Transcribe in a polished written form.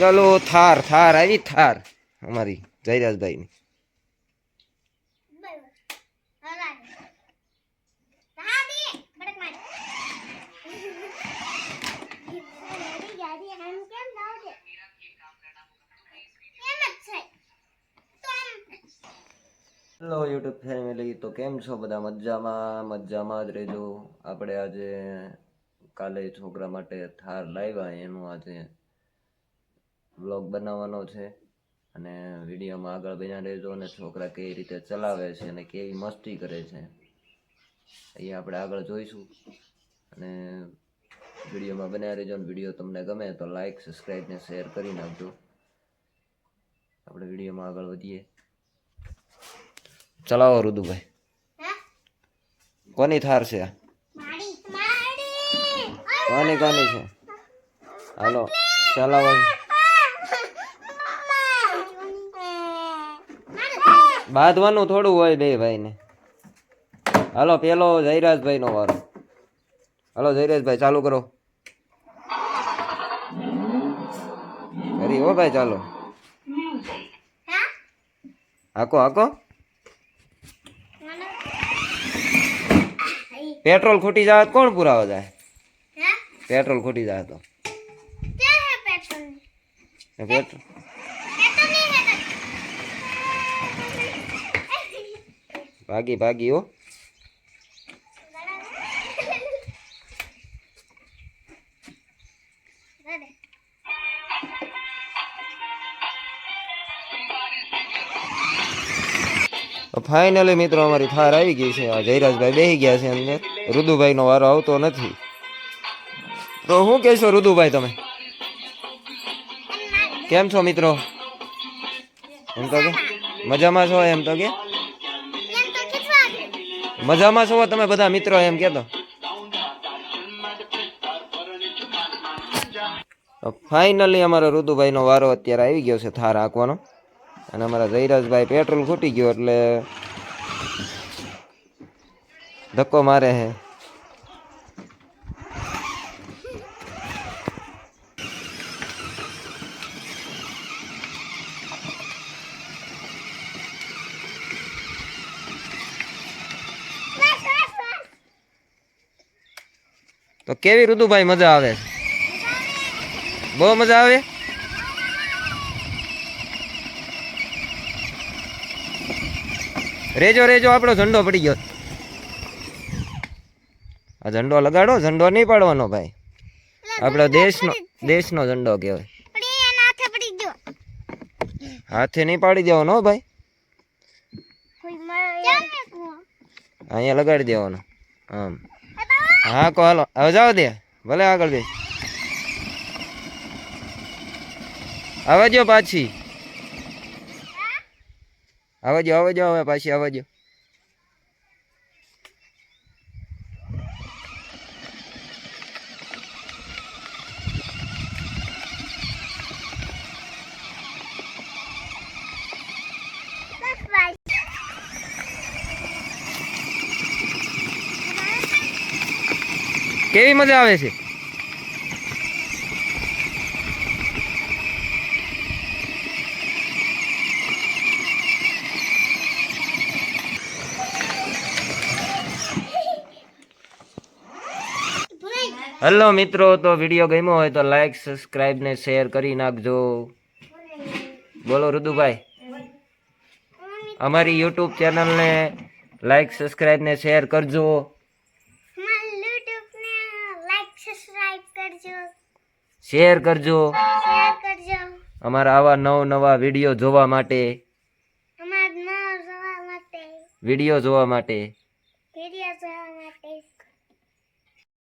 ચાલો થાર થાર આવી થાર અમારી જયરાજભાઈ ની હેલો યુટ્યુબ ફેમિલી, તો કેમ છો બધા? મજામાં જ રહેજો. આપણે આજે કાલે છોકરા માટે થાર લાવ્યા એનું આજે વ્લોગ બનાવવાનો છે અને વિડીયોમાં આગળ બન્યા રહેજો. અને છોકરા કેવી રીતે ચલાવે છે અને કેવી મસ્તી કરે છે એ આપણે આગળ જોઈશું. અને વિડીયોમાં બન્યા રહેજો. અને વિડીયો તમને ગમે તો લાઈક, સબસ્ક્રાઈબ ને શેર કરી નાખજો. આપણે વિડીયોમાં આગળ વધીએ. ચલાવો રુદુભાઈ. કોની થાર છે? કોની કોની છે? હાલો ચલાવો. બાંધવાનું થોડું હોય બે ભાઈ ને. હાલો પેલો જયરાજભાઈ નો વારો. હાલો જયરાજભાઈ ચાલુ કરો. કરી હો ભાઈ, ચાલો હાકો હાકો. પેટ્રોલ ખૂટી જાય કોણ પુરાવા જાય? પેટ્રોલ ખૂટી જાય તો પેટ્રોલ ભાગી ભાગી હો. ફાઇનલી મિત્રો અમારી થાર આવી ગઈ છે. આ જયરાજભાઈ બેસી ગયા છે અંદર. રુદુભાઈ નો વારો આવતો નથી. તો શું કહેશો રુદુભાઈ તમે? કેમ છો મિત્રો? એમ તો કે મજામાં છો? એમ તો કે મજામાં છો તમે બધા મિત્રો? એમ કેતો. ફાઇનલી અમારા રુદુભાઈ નો વારો અત્યારે આવી ગયો છે થાર હાંકવાનો. અને અમારા જયરાજભાઈ પેટ્રોલ ખૂટી ગયો એટલે ધક્કો મારે છે. તો કેવી રુદુભાઈ મજા આવે? બહુ મજા આવે. રેજો રેજો, આપણો ઝંડો પડી ગયો. આ ઝંડો લગાડો. ઝંડો નહીં પાડવાનો ભાઈ, આપણો દેશનો ઝંડો કહેવાય. હાથે નહીં પાડી દેવાનો ભાઈ, અહીંયા લગાડી દેવાનો. આમ હા કો હાલો હવે જાવ દે. ભલે આગળ બે આવજો પાછી. આવજો હવે પાછી આવજો. કેવી મજા આવે છે? હેલો મિત્રો, તો વિડીયો ગમ્યો હોય તો લાઈક, સબસ્ક્રાઈબ ને શેર કરી નાખજો. બોલો રુદુભાઈ. અમારી યુટ્યુબ ચેનલને લાઈક, સબસ્ક્રાઈબ ને શેર કરજો. શેર કરજો અમારા આવા નવા વિડીયો જોવા માટે.